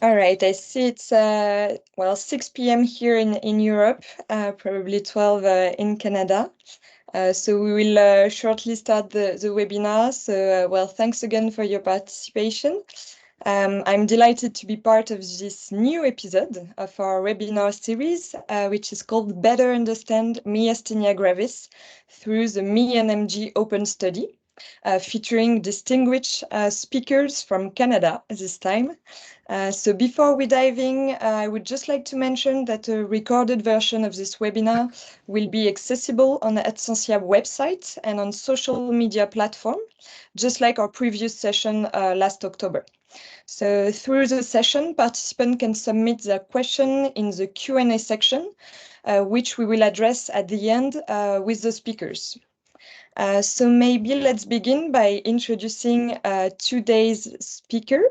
All right, I see it's well 6 p.m. here in Europe, probably 12 in Canada. So we will shortly start the webinar. So well, thanks again for your participation. I'm delighted to be part of this new episode of our webinar series, which is called Better Understand Myasthenia Gravis through the ME&MG Open Study, featuring distinguished speakers from Canada this time. So before we dive in, I would just like to mention that a recorded version of this webinar will be accessible on the Adsensia website and on social media platform, just like our previous session last October. So through the session, participants can submit their question in the Q&A section, which we will address at the end with the speakers. So maybe let's begin by introducing today's speaker.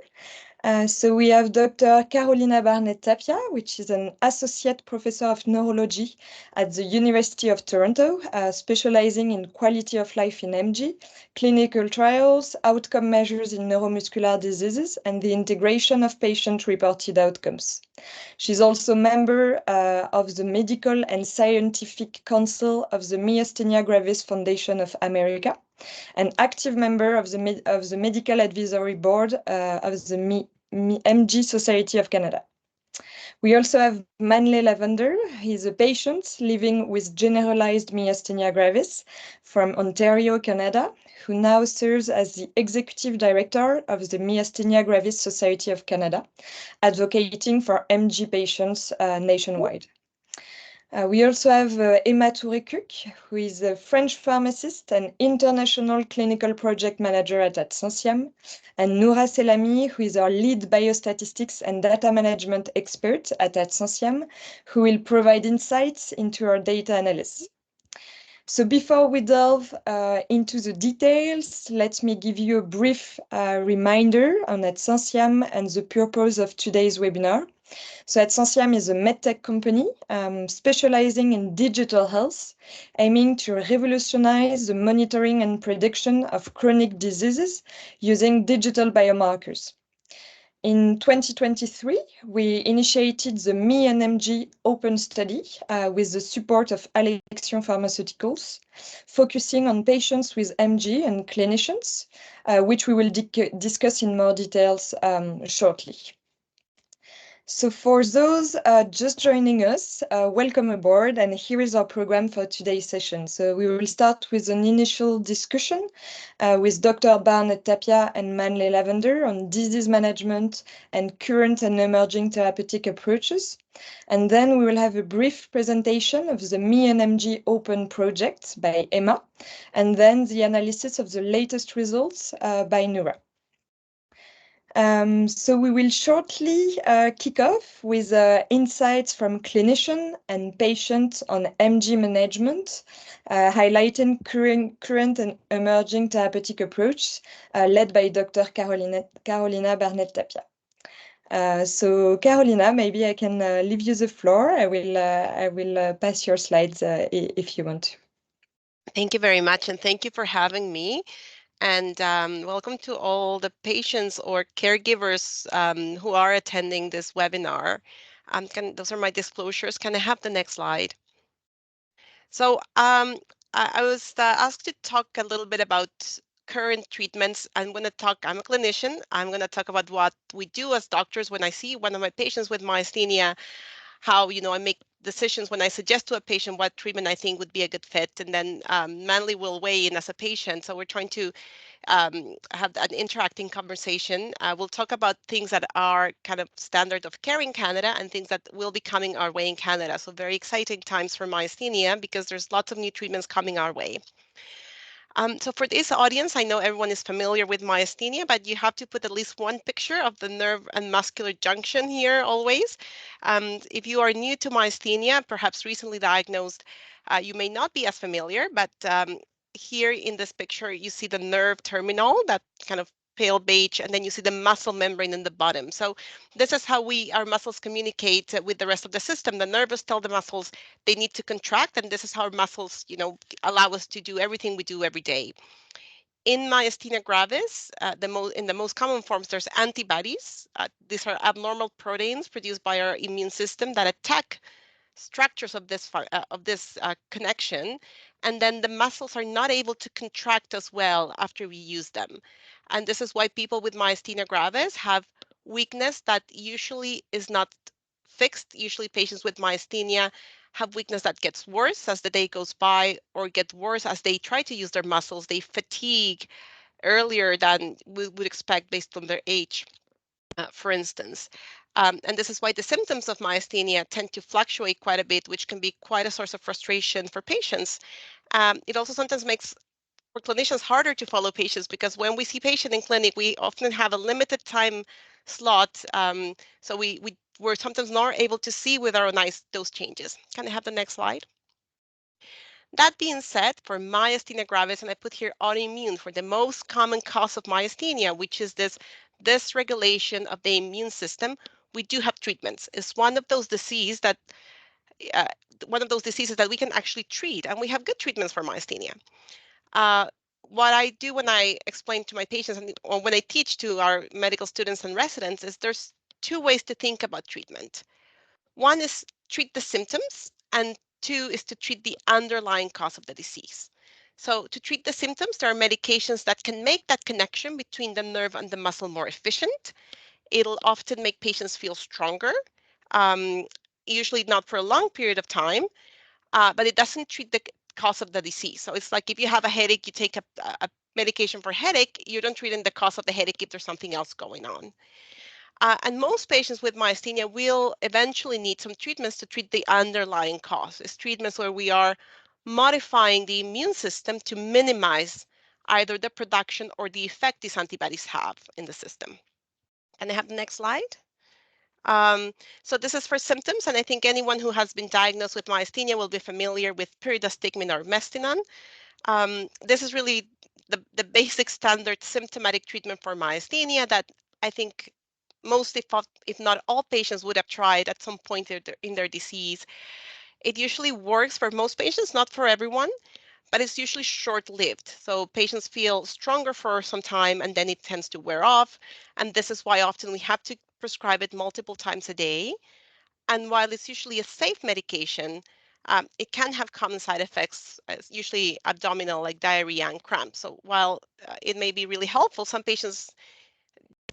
So we have Dr. Carolina Barnett Tapia, which is an associate professor of neurology at the University of Toronto, specializing in quality of life in MG, clinical trials, outcome measures in neuromuscular diseases, and the integration of patient-reported outcomes. She's also member of the Medical and Scientific Council of the Myasthenia Gravis Foundation of America, an active member of the Medical Advisory Board of the MG Society of Canada. We also have Manley Lavender. He's a patient living with generalized myasthenia gravis from Ontario, Canada, who now serves as the executive director of the Myasthenia Gravis Society of Canada, advocating for MG patients nationwide. We also have Emma Tourécuc, who is a French pharmacist and international clinical project manager at Adsensiam, and Noura Selami, who is our lead biostatistics and data management expert at Adsensiam, who will provide insights into our data analysis. So before we delve into the details, let me give you a brief reminder on Adsensiam and the purpose of today's webinar. So Adsensiam is a medtech company specializing in digital health, aiming to revolutionize the monitoring and prediction of chronic diseases using digital biomarkers. In 2023, we initiated the ME&MG Open Study with the support of Alexion Pharmaceuticals, focusing on patients with MG and clinicians, which we will discuss in more details shortly. So for those just joining us, welcome aboard, and here is our program for today's session. So we will start with an initial discussion with Dr. Barnett Tapia and Manley Lavender on disease management and current and emerging therapeutic approaches. And then we will have a brief presentation of the ME&MG Open project by Emma, and then the analysis of the latest results by Noura. So we will shortly kick off with insights from clinician and patients on MG management, highlighting current and emerging therapeutic approach led by Dr. Carolina Barnett Tapia. So Carolina, maybe I can leave you the floor. I will pass your slides if you want to. Thank you very much, and thank you for having me. And welcome to all the patients or caregivers who are attending this webinar. Those are my disclosures. Can I have the next slide? So I was asked to talk a little bit about current treatments. I'm a clinician. I'm going to talk about what we do as doctors when I see one of my patients with myasthenia, how, I make decisions when I suggest to a patient what treatment I think would be a good fit, and then Manley will weigh in as a patient. So we're trying to have an interacting conversation. We'll talk about things that are kind of standard of care in Canada and things that will be coming our way in Canada. So very exciting times for myasthenia because there's lots of new treatments coming our way. So for this audience, I know everyone is familiar with myasthenia, but you have to put at least one picture of the nerve and muscular junction here always. If you are new to myasthenia, perhaps recently diagnosed, you may not be as familiar, but here in this picture, you see the nerve terminal, that kind of pale beige, and then you see the muscle membrane in the bottom. So this is how our muscles communicate with the rest of the system. The nerves tell the muscles they need to contract, and this is how our muscles, allow us to do everything we do every day. In myasthenia gravis, in the most common forms, there's antibodies. These are abnormal proteins produced by our immune system that attack structures of this connection, and then the muscles are not able to contract as well after we use them. And this is why people with myasthenia gravis have weakness that usually is not fixed. Usually patients with myasthenia have weakness that gets worse as the day goes by, or get worse as they try to use their muscles. They fatigue earlier than we would expect based on their age, for instance. And this is why the symptoms of myasthenia tend to fluctuate quite a bit, which can be quite a source of frustration for patients. It also sometimes makes for clinicians harder to follow patients, because when we see patients in clinic, we often have a limited time slot. So we're sometimes not able to see with our own eyes those changes. Can I have the next slide? That being said, for myasthenia gravis, and I put here autoimmune for the most common cause of myasthenia, which is this dysregulation of the immune system, we do have treatments. It's one of those diseases that we can actually treat, and we have good treatments for myasthenia. What I do when I explain to my patients, or when I teach to our medical students and residents, is there's two ways to think about treatment. One is treat the symptoms, and two is to treat the underlying cause of the disease. So to treat the symptoms, there are medications that can make that connection between the nerve and the muscle more efficient. It'll often make patients feel stronger, um, usually not for a long period of time, but it doesn't treat the cause of the disease. So it's like if you have a headache, you take a medication for headache, you don't treat in the cause of the headache if there's something else going on. And most patients with myasthenia will eventually need some treatments to treat the underlying cause. It's treatments where we are modifying the immune system to minimize either the production or the effect these antibodies have in the system. Can I have the next slide? So this is for symptoms, and I think anyone who has been diagnosed with myasthenia will be familiar with pyridostigmine or mestinon. This is really the basic standard symptomatic treatment for myasthenia that I think most, if not all, patients would have tried at some point in their disease. It usually works for most patients, not for everyone, but it's usually short-lived. So patients feel stronger for some time, and then it tends to wear off. And this is why often we have to prescribe it multiple times a day. And while it's usually a safe medication, it can have common side effects, usually abdominal, like diarrhea and cramps. So while it may be really helpful, some patients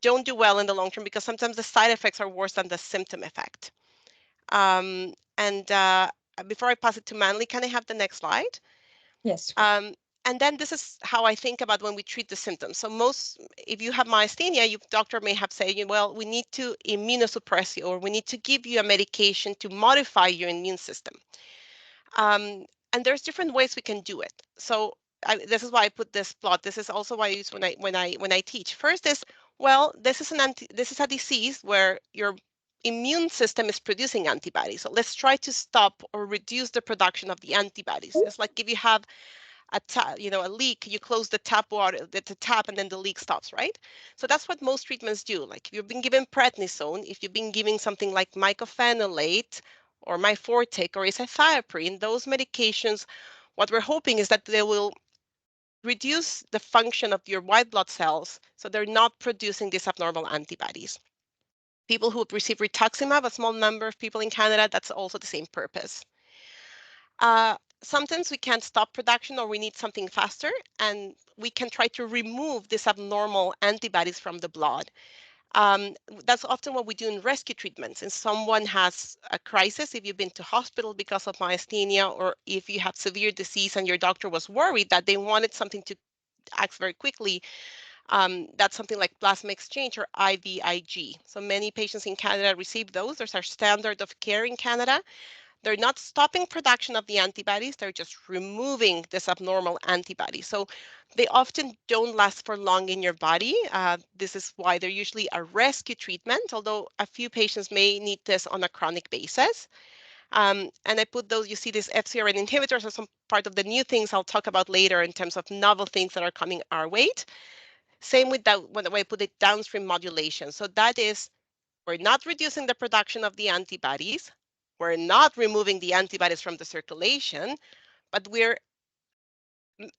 don't do well in the long term because sometimes the side effects are worse than the symptom effect. And before I pass it to Manly, can I have the next slide? Yes. And then this is how I think about when we treat the symptoms. So if you have myasthenia, your doctor may have said, well, we need to immunosuppress you, or we need to give you a medication to modify your immune system. And there's different ways we can do it. So this is why I put this plot. This is also why I use when I teach. First is, well, this is a disease where your immune system is producing antibodies. So let's try to stop or reduce the production of the antibodies. It's like if you have a leak, you close the tap water, the tap, and then the leak stops, right? So that's what most treatments do. Like if you've been given prednisone, if you've been giving something like mycophenolate or Myfortic or azathioprine, those medications, what we're hoping is that they will reduce the function of your white blood cells, so they're not producing these abnormal antibodies. People who receive rituximab, a small number of people in Canada, that's also the same purpose. Sometimes we can't stop production, or we need something faster, and we can try to remove these abnormal antibodies from the blood. That's often what we do in rescue treatments. If someone has a crisis, if you've been to hospital because of myasthenia, or if you have severe disease and your doctor was worried that they wanted something to act very quickly, that's something like plasma exchange or IVIG. So many patients in Canada receive those. Those are standard of care in Canada. They're not stopping production of the antibodies, they're just removing this abnormal antibody. So they often don't last for long in your body. This is why they're usually a rescue treatment, although a few patients may need this on a chronic basis. And I put those, you see these FcRn inhibitors are some part of the new things I'll talk about later in terms of novel things that are coming our way. Same with that, when I put it downstream modulation. So that is, we're not reducing the production of the antibodies, we're not removing the antibodies from the circulation, but we're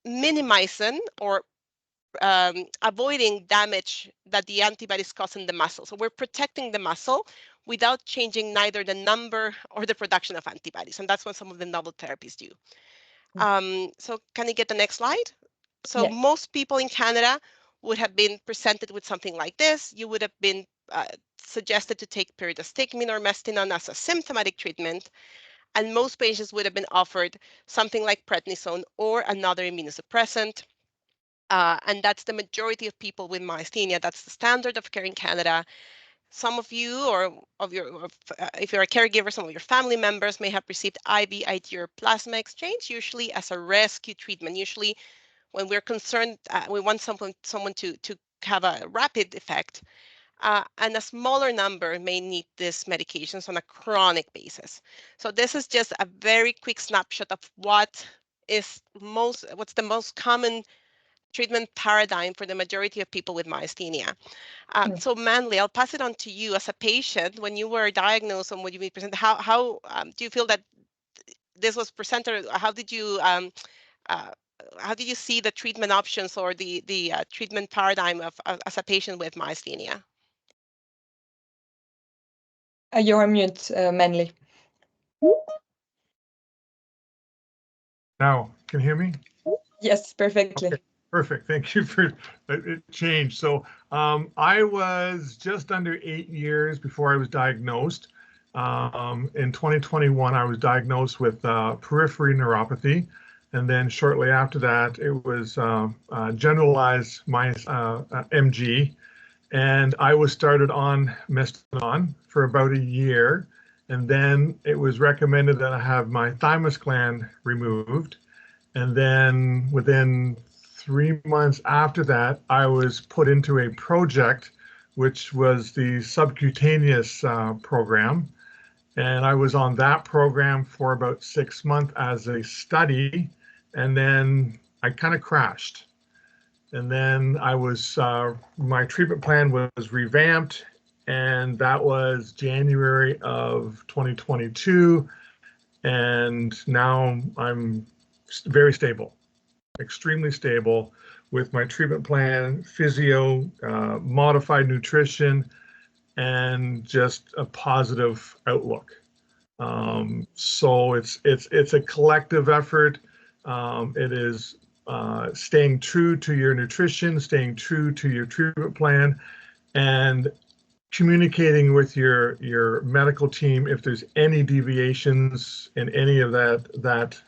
minimizing or avoiding damage that the antibodies cause in the muscle. So we're protecting the muscle without changing neither the number or the production of antibodies. And that's what some of the novel therapies do. So can you get the next slide? So Yeah. most people in Canada would have been presented with something like this. You would have been suggested to take pyridostigmine or mestinon as a symptomatic treatment. And most patients would have been offered something like prednisone or another immunosuppressant. And that's the majority of people with myasthenia. That's the standard of care in Canada. Some of you, or if you're a caregiver, some of your family members may have received IVIG or plasma exchange, usually as a rescue treatment. Usually, when we're concerned, we want someone to have a rapid effect. And a smaller number may need these medications on a chronic basis. So this is just a very quick snapshot of what's the most common treatment paradigm for the majority of people with myasthenia. So Manly, I'll pass it on to you as a patient. When you were diagnosed and when you were presented, how do you feel that this was presented? How did you see the treatment options or the treatment paradigm of as a patient with myasthenia? You're on mute, Manly. Now, can you hear me? Yes, perfectly. Okay, perfect. Thank you for it changed. So I was just under 8 years before I was diagnosed. In 2021, I was diagnosed with periphery neuropathy. And then shortly after that, it was generalized MG. And I was started on mestinon for about a year. And then it was recommended that I have my thymus gland removed. And then within 3 months after that, I was put into a project, which was the subcutaneous program. And I was on that program for about 6 months as a study. And then I kind of crashed. And then my treatment plan was revamped. And that was January of 2022. And now I'm very stable, extremely stable with my treatment plan, physio, modified nutrition, and just a positive outlook. So it's a collective effort. It is staying true to your nutrition, staying true to your treatment plan, and communicating with your medical team if there's any deviations in any of that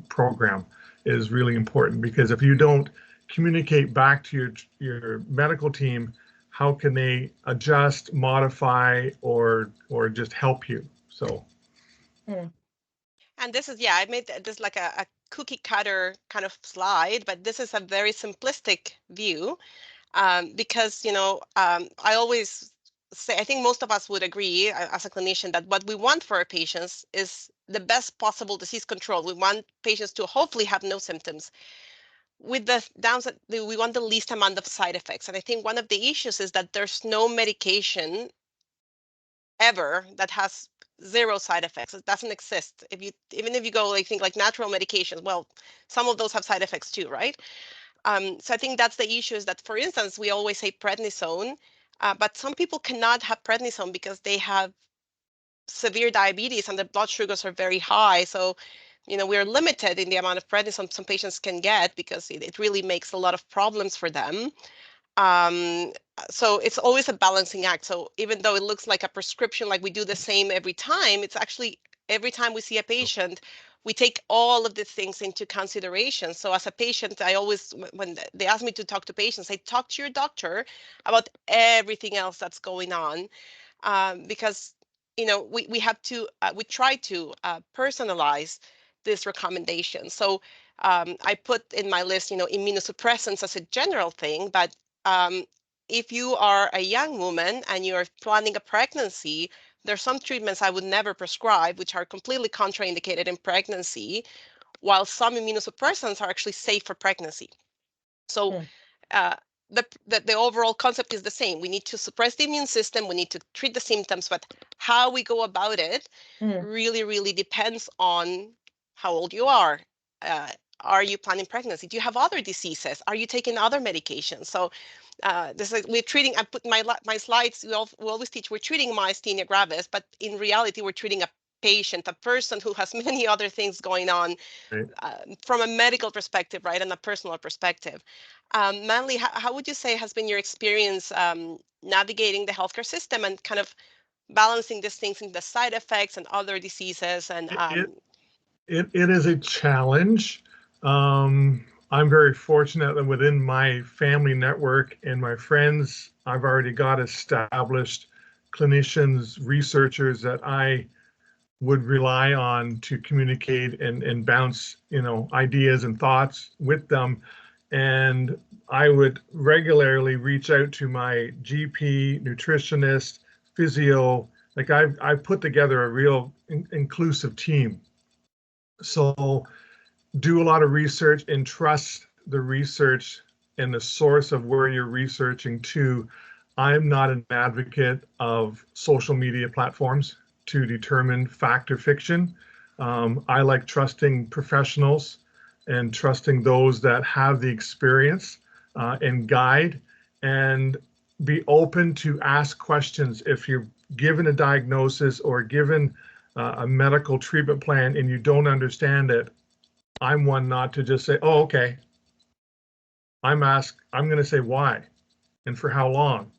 program is really important, because if you don't communicate back to your medical team, how can they adjust, modify, or just help you? So And this is, yeah, I made this like a cookie cutter kind of slide, but this is a very simplistic view. Because I always say, I think most of us would agree as a clinician that what we want for our patients is the best possible disease control. We want patients to hopefully have no symptoms. With the downside, we want the least amount of side effects. And I think one of the issues is that there's no medication ever that has zero side effects. It doesn't exist. Even if you go like natural medications, well, some of those have side effects too, right? So I think that's the issue, is that, for instance, we always say prednisone, but some people cannot have prednisone because they have severe diabetes and their blood sugars are very high. So, we're limited in the amount of prednisone some patients can get because it really makes a lot of problems for them. So it's always a balancing act. So even though it looks like a prescription, like we do the same every time, it's actually every time we see a patient, we take all of the things into consideration. So as a patient, I always, when they ask me to talk to patients, I talk to your doctor about everything else that's going on, because we have to we try to personalize this recommendation. So I put in my list, immunosuppressants as a general thing, but if you are a young woman and you're planning a pregnancy, there's some treatments I would never prescribe, which are completely contraindicated in pregnancy, while some immunosuppressants are actually safe for pregnancy. So the overall concept is the same. We need to suppress the immune system. We need to treat the symptoms, but how we go about it really, really depends on how old you are. are you planning pregnancy? Do you have other diseases? Are you taking other medications? So this is, we're treating, I put my slides, we always teach we're treating myasthenia gravis, but in reality, we're treating a patient, a person who has many other things going on Right. from a medical perspective, right, and a personal perspective. Manly, how would you say has been your experience navigating the healthcare system and kind of balancing these things in the side effects and other diseases? And It is a challenge. I'm very fortunate that within my family network and my friends, I've already got established clinicians, researchers that I would rely on to communicate and bounce, ideas and thoughts with them. And I would regularly reach out to my GP, nutritionist, physio. Like I've put together a real inclusive team. So do a lot of research and trust the research and the source of where you're researching to. I'm not an advocate of social media platforms to determine fact or fiction. I like trusting professionals and trusting those that have the experience and guide, and be open to ask questions. If you're given a diagnosis or given a medical treatment plan and you don't understand it, I'm one not to just say, oh, okay. I'm going to say why and for how long.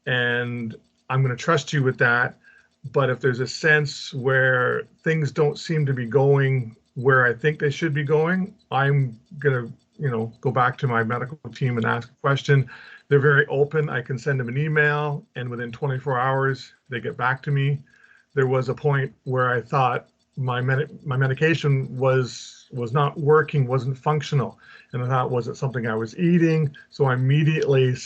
And I'm going to trust you with that. But if there's a sense where things don't seem to be going where I think they should be going, I'm going to, go back to my medical team and ask a question. They're very open. I can send them an email, and within 24 hours, they get back to me. There was a point where I thought my medication was not working, wasn't functional. And I thought, was it something I was eating? So I immediately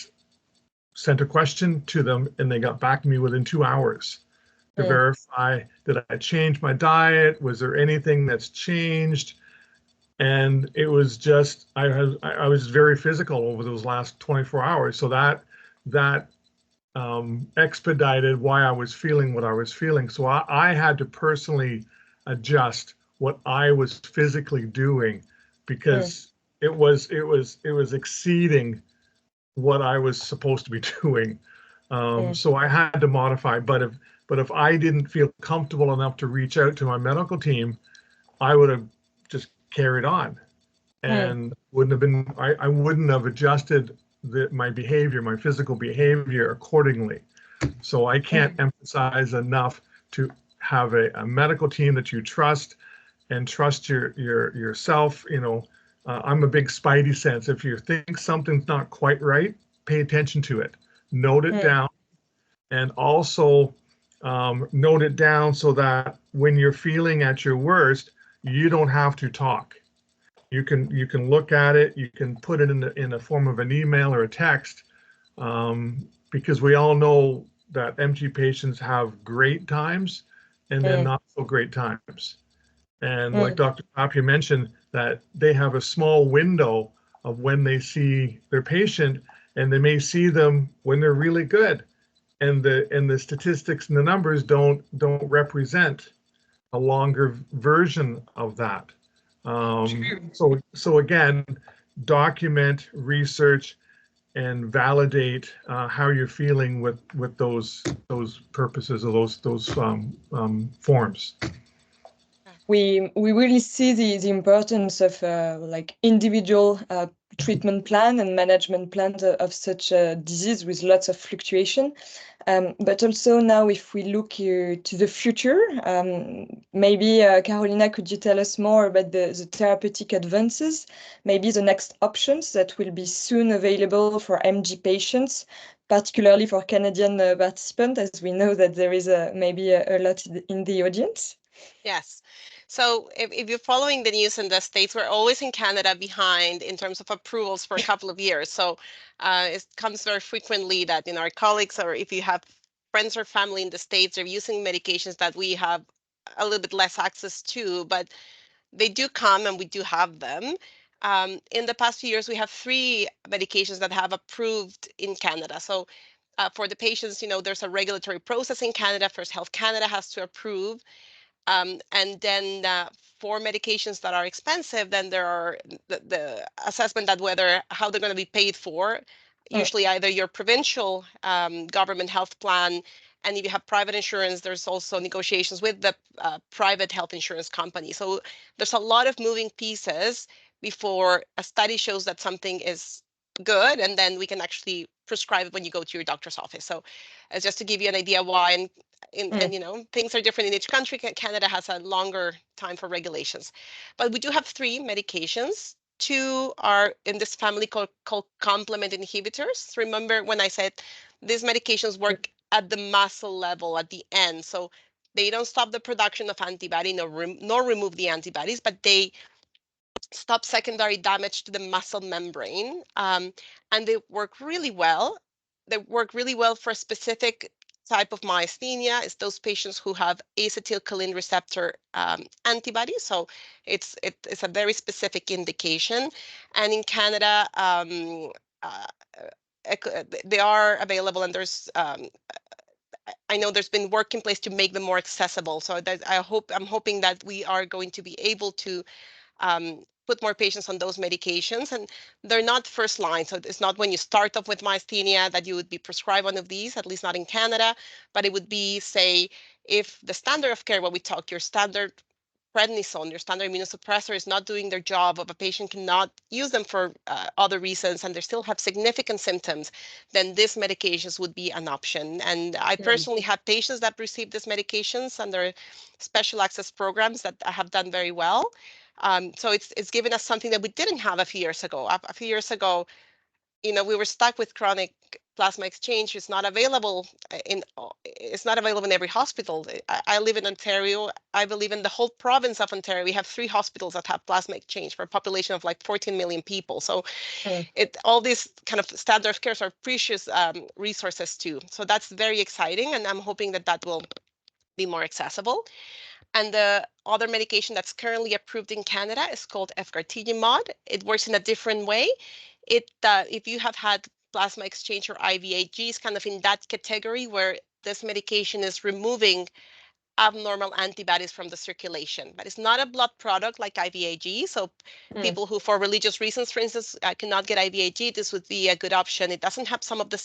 sent a question to them, and they got back to me within 2 hours to verify, did I change my diet? Was there anything that's changed? And it was just, I was very physical over those last 24 hours. So that expedited why I was feeling what I was feeling. So I had to personally adjust what I was physically doing, because it was exceeding what I was supposed to be doing. So I had to modify. But if I didn't feel comfortable enough to reach out to my medical team, I would have just carried on, and I wouldn't have adjusted my behavior, my physical behavior accordingly. So I can't emphasize enough to have a medical team that you trust, and trust yourself. I'm a big spidey sense. If you think something's not quite right, pay attention to it, note it down, and also note it down so that when you're feeling at your worst, you don't have to talk. You can look at it. You can put it in a form of an email or a text, because we all know that MG patients have great times and then not so great times. And like Dr. Tapia mentioned, that they have a small window of when they see their patient, and they may see them when they're really good, and the statistics and the numbers don't represent a longer version of that. So again, document, research, and validate how you're feeling with those purposes or those forms. We really see the importance of like individual treatment plan and management plans of such a disease with lots of fluctuation. But also now, if we look to the future, maybe Carolina, could you tell us more about the therapeutic advances, maybe the next options that will be soon available for MG patients, particularly for Canadian participants, as we know that there is maybe a lot in the audience? Yes. So if you're following the news in the States, we're always in Canada behind in terms of approvals for a couple of years. So it comes very frequently that our colleagues, or if you have friends or family in the States, are using medications that we have a little bit less access to, but they do come and we do have them. In the past few years, we have 3 medications that have approved in Canada. So for the patients, there's a regulatory process in Canada. First Health Canada has to approve. And then for medications that are expensive, then there are the assessment that how they're going to be paid for. Usually either your provincial government health plan, and if you have private insurance, there's also negotiations with the private health insurance company. So there's a lot of moving pieces before a study shows that something is good, and then we can actually prescribe it when you go to your doctor's office. So just to give you an idea why, and things are different in each country. Canada has a longer time for regulations, but we do have 3 medications. 2 are in this family called complement inhibitors. Remember when I said these medications work at the muscle level at the end, so they don't stop the production of antibody nor remove the antibodies, but they stop secondary damage to the muscle membrane, and they work really well. They work really well for a specific type of myasthenia. It's those patients who have acetylcholine receptor antibodies. So it's a very specific indication. And in Canada, they are available, and there's I know there's been work in place to make them more accessible. So that I'm hoping that we are going to be able to put more patients on those medications, and they're not first line. So it's not when you start off with myasthenia that you would be prescribed one of these, at least not in Canada, but it would be, say, if the standard of care, what we talk, your standard prednisone, your standard immunosuppressor is not doing their job, or a patient cannot use them for other reasons, and they still have significant symptoms, then these medications would be an option. And I personally have patients that receive these medications under special access programs that have done very well. So it's given us something that we didn't have a few years ago. A few years ago, we were stuck with chronic plasma exchange. It's not available in every hospital. I live in Ontario. I believe in the whole province of Ontario, we have 3 hospitals that have plasma exchange for a population of like 14 million people. So all these kind of standard of cares are precious resources too. So that's very exciting, and I'm hoping that will be more accessible. And the other medication that's currently approved in Canada is called efgartigimod. It works in a different way. If you have had plasma exchange or IVIG, is kind of in that category where this medication is removing abnormal antibodies from the circulation, but it's not a blood product like IVIG. So people who, for religious reasons, for instance, cannot get IVIG, this would be a good option. It doesn't have some of the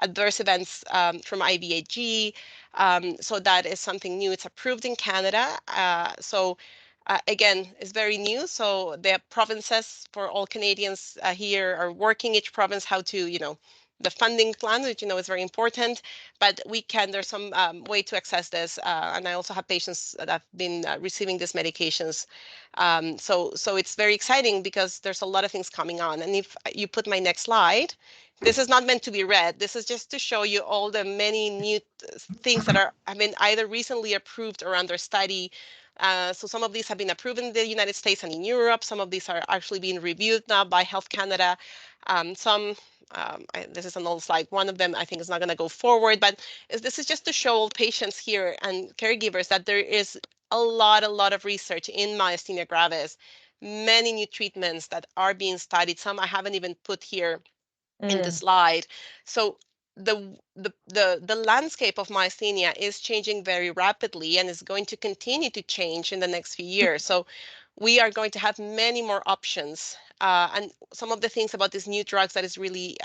adverse events from IVIG. So that is something new. It's approved in Canada. Again, it's very new. So the provinces, for all Canadians here, are working each province how to, the funding plan, which is very important, but there's some way to access this. And I also have patients that have been receiving these medications. So it's very exciting because there's a lot of things coming on. And if you put my next slide, this is not meant to be read. This is just to show you all the many new things that have been either recently approved or under study. So some of these have been approved in the United States and in Europe. Some of these are actually being reviewed now by Health Canada. This is an old slide. One of them I think is not going to go forward, but this is just to show patients here and caregivers that there is a lot of research in myasthenia gravis, many new treatments that are being studied. Some I haven't even put here in the slide. So the landscape of myasthenia is changing very rapidly and is going to continue to change in the next few years. So we are going to have many more options. And some of the things about these new drugs that is really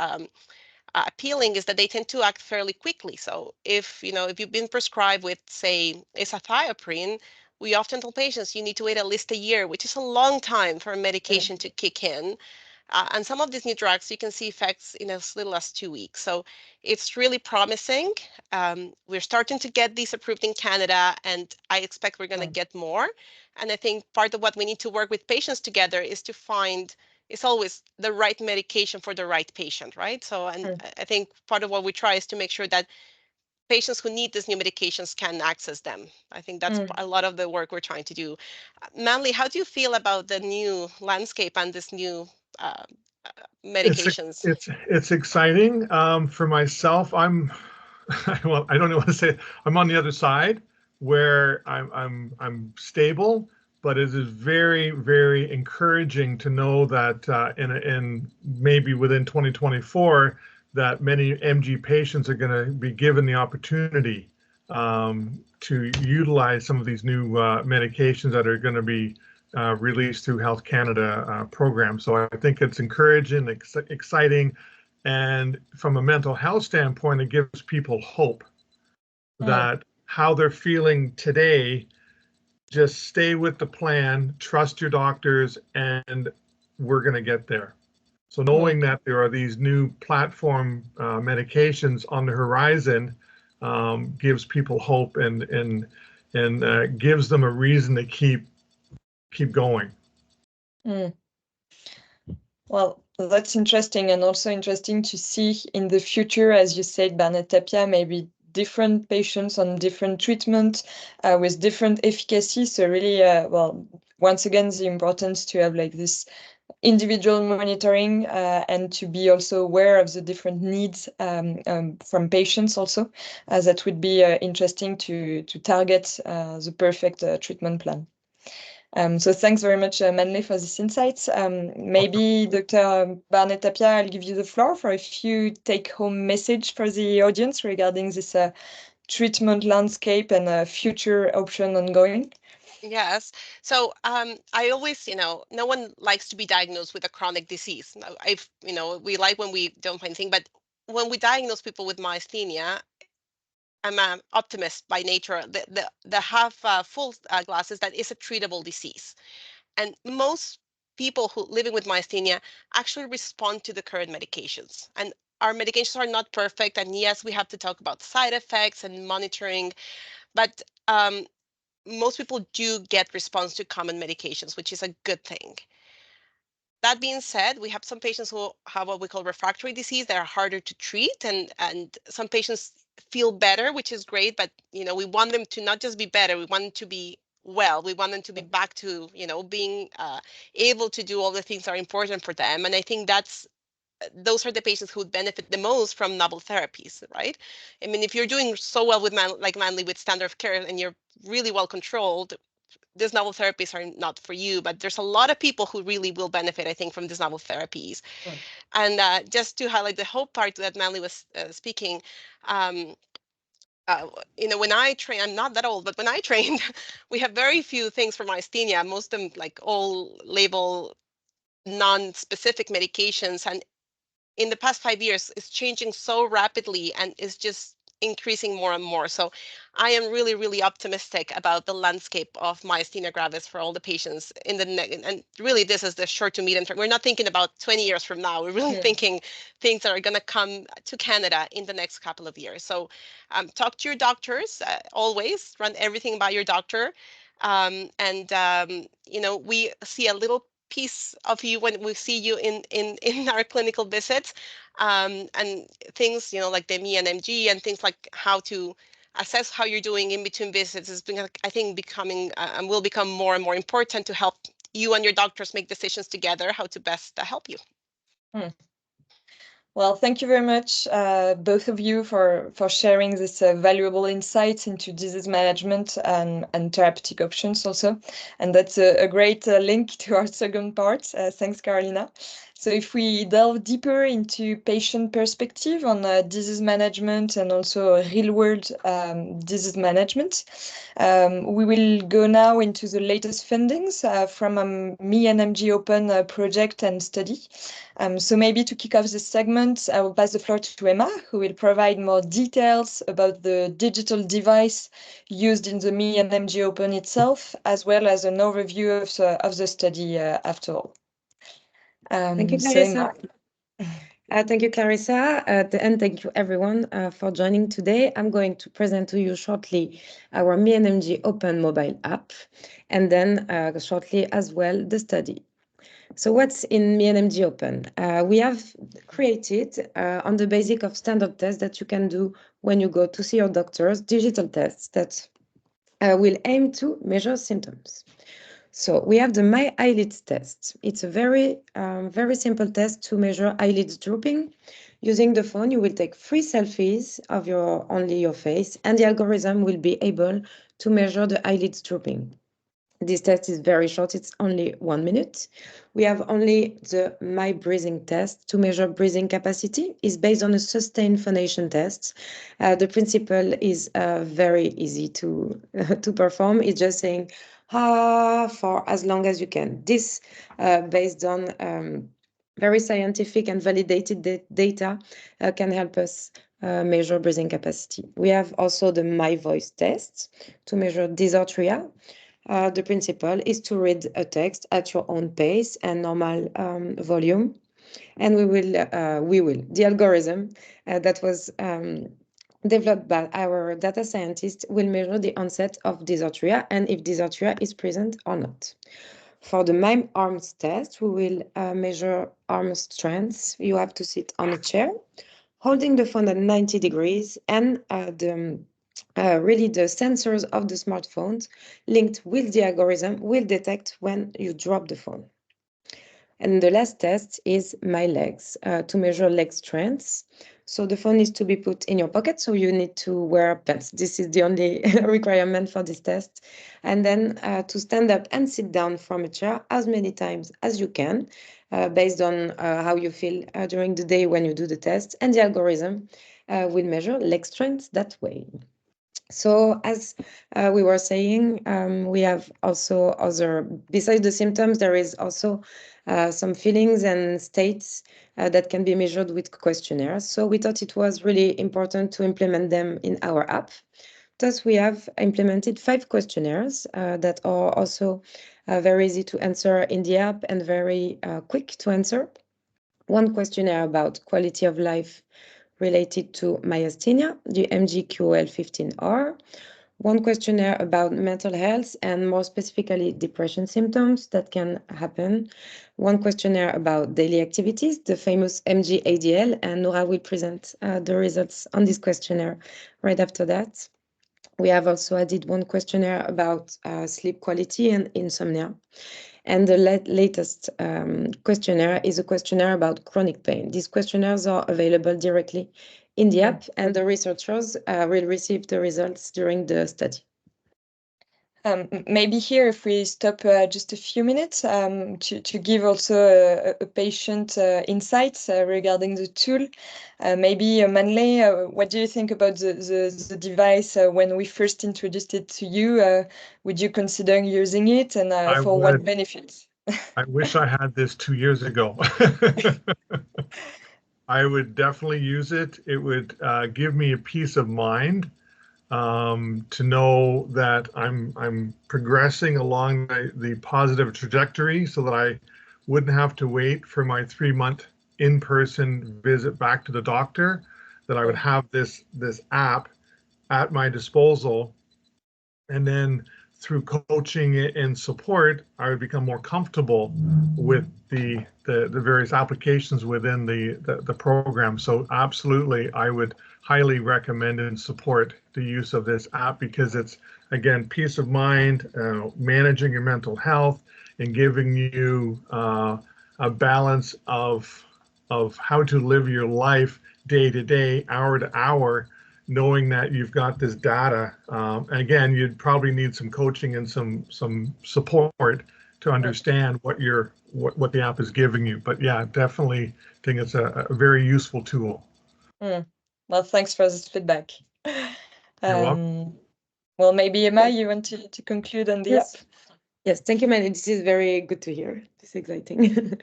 appealing is that they tend to act fairly quickly. So if you've been prescribed with, say, azathioprine, we often tell patients you need to wait at least a year, which is a long time for a medication to kick in. And some of these new drugs, you can see effects in as little as 2 weeks. So it's really promising. We're starting to get these approved in Canada, and I expect we're going to get more. And I think part of what we need to work with patients together is to find, it's always the right medication for the right patient, right? So, and I think part of what we try is to make sure that patients who need these new medications can access them. I think that's a lot of the work we're trying to do. Manly, how do you feel about the new landscape and this new medications? It's exciting. For myself, well, I don't know what to say. I'm on the other side where I'm stable, but it is very, very encouraging to know that in maybe within 2024 that many MG patients are going to be given the opportunity to utilize some of these new medications that are going to be released through Health Canada program. So I think it's encouraging, exciting, and from a mental health standpoint, it gives people hope that how they're feeling today, just stay with the plan, trust your doctors, and we're going to get there. So knowing that there are these new platform medications on the horizon gives people hope and gives them a reason to keep going. Well, that's interesting, and also interesting to see in the future, as you said, Bernard Tapia, maybe different patients on different treatment with different efficacy. So really, well, once again, the importance to have like this individual monitoring and to be also aware of the different needs from patients also, as that would be interesting to target the perfect treatment plan. So thanks very much, Manley, for this insights. Maybe Dr. Bernard Tapia, I'll give you the floor for a few take-home message for the audience regarding this treatment landscape and future option ongoing. Yes. So I always, no one likes to be diagnosed with a chronic disease. We like when we don't find anything, but when we diagnose people with myasthenia, I'm an optimist by nature. The half full glass is that it's a treatable disease. And most people who living with myasthenia actually respond to the current medications. And our medications are not perfect. And yes, we have to talk about side effects and monitoring, but most people do get response to common medications, which is a good thing. That being said, we have some patients who have what we call refractory disease that are harder to treat, and some patients feel better, which is great, but we want them to not just be better, we want them to be well. We want them to be back to being able to do all the things that are important for them. And I think those are the patients who would benefit the most from novel therapies, right? I mean, if you're doing so well with Manley with standard of care and you're really well controlled, these novel therapies are not for you, but there's a lot of people who really will benefit, I think, from these novel therapies. And just to highlight the hope part that Manley was speaking, when I train, I'm not that old, but when I trained, we have very few things for myasthenia. Most of them, like all label non-specific medications. And in the past 5 years, it's changing so rapidly and is just increasing more and more. So I am really, really optimistic about the landscape of myasthenia gravis for all the patients in the next, and really this is the short to medium term. We're not thinking about 20 years from now. We're really thinking things that are going to come to Canada in the next couple of years. So talk to your doctors, always run everything by your doctor. We see a little piece of you when we see you in our clinical visits, and things like the ME&MG and things like how to assess how you're doing in between visits has been, I think, becoming and will become more and more important to help you and your doctors make decisions together how to best help you. Well, thank you very much, both of you, for sharing this valuable insights into disease management and therapeutic options also. And that's a great link to our second part. Thanks, Carolina. So if we delve deeper into patient perspective on disease management and also real-world disease management, we will go now into the latest findings from ME&MG Open project and study. So maybe to kick off this segment, I will pass the floor to Emma, who will provide more details about the digital device used in the ME&MG Open itself, as well as an overview of the study after all. Thank you, Clarissa. Thank you, Clarissa, and thank you everyone for joining today. I'm going to present to you shortly our ME&MG Open mobile app, and then shortly as well the study. So what's in ME&MG Open? We have created on the basis of standard tests that you can do when you go to see your doctors, digital tests that will aim to measure symptoms. So we have the My Eyelids test. It's a very simple test to measure eyelids drooping. Using the phone, you will take 3 selfies of only your face, and the algorithm will be able to measure the eyelids drooping. This test is very short, it's only 1 minute. We have only the My Breathing test to measure breathing capacity. It's based on a sustained phonation test. The principle is very easy to, to perform. It's just saying, for as long as you can. This based on very scientific and validated data can help us measure breathing capacity. We have also the My Voice test to measure dysarthria. The principle is to read a text at your own pace and normal volume. And the algorithm that was developed by our data scientists will measure the onset of dysarthria and if dysarthria is present or not. For the MIME arms test, we will measure arm strength. You have to sit on a chair, holding the phone at 90 degrees and really the sensors of the smartphones linked with the algorithm will detect when you drop the phone. And the last test is My Legs to measure leg strength. So the phone needs to be put in your pocket, so you need to wear pants. This is the only requirement for this test. And then to stand up and sit down from a chair as many times as you can, based on how you feel during the day when you do the test. And the algorithm will measure leg strength that way. So as we were saying, we have also besides the symptoms, there is also some feelings and states that can be measured with questionnaires. So we thought it was really important to implement them in our app. Thus, we have implemented 5 questionnaires that are also very easy to answer in the app and very quick to answer. One questionnaire about quality of life related to myasthenia, the MGQOL15R. One questionnaire about mental health and more specifically depression symptoms that can happen. One questionnaire about daily activities, the famous MGADL, and Nora will present the results on this questionnaire right after that. We have also added one questionnaire about sleep quality and insomnia. And the latest questionnaire is a questionnaire about chronic pain. These questionnaires are available directly in the app, and the researchers will receive the results during the study. Maybe here, if we stop just a few minutes to give also a patient insights regarding the tool. Maybe Manley, what do you think about the device when we first introduced it to you? Would you consider using it, and for what benefits? I wish I had this 2 years ago. I would definitely use it. It would give me a peace of mind to know that I'm progressing along the positive trajectory so that I wouldn't have to wait for my 3-month in-person visit back to the doctor, that I would have this app at my disposal. And then through coaching and support, I would become more comfortable with the various applications within the program. So absolutely, I would highly recommend and support the use of this app because it's, again, peace of mind, managing your mental health, and giving you a balance of how to live your life day to day, hour to hour, knowing that you've got this data. Again, you'd probably need some coaching and some support to understand what the app is giving you. But yeah, definitely think it's a very useful tool. Well, thanks for this feedback. You're welcome. Well, maybe Emma, you want to conclude on the app? Yes, thank you, Manley. This is very good to hear. This is exciting.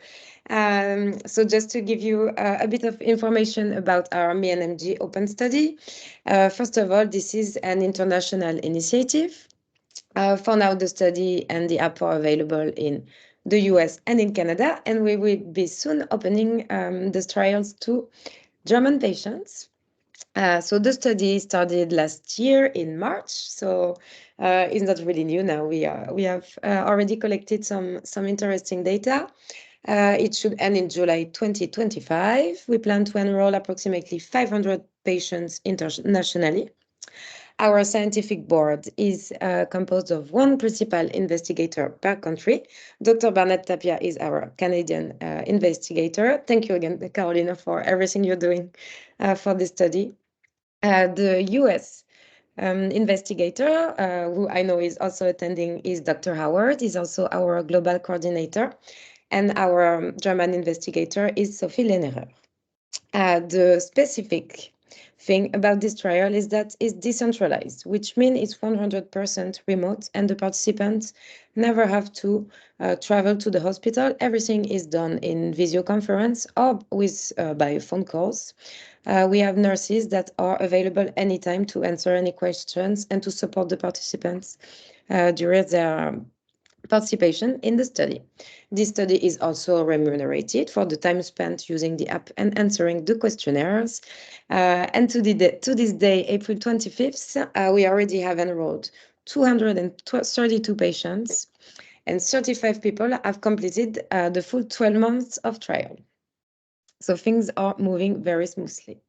So just to give you a bit of information about our MeNMG Open Study. First of all, this is an international initiative. For now, the study and the app are available in the US and in Canada, and we will be soon opening the trials to German patients. So the study started last year in March, so it's not really new now. We have already collected some interesting data. It should end in July 2025. We plan to enroll approximately 500 patients internationally. Our scientific board is composed of one principal investigator per country. Dr. Bernard Tapia is our Canadian investigator. Thank you again, Carolina, for everything you're doing for this study. The US Investigator, who I know is also attending, is Dr. Howard. He's also our global coordinator. And our German investigator is Sophie Lehnerer. The specific thing about this trial is that it's decentralized, which means it's 100% remote and the participants never have to travel to the hospital. Everything is done in video conference or by phone calls. We have nurses that are available anytime to answer any questions and to support the participants during their participation in the study. This study is also remunerated for the time spent using the app and answering the questionnaires. And to this day, April 25th, we already have enrolled 232 patients and 35 people have completed the full 12 months of trial. So things are moving very smoothly.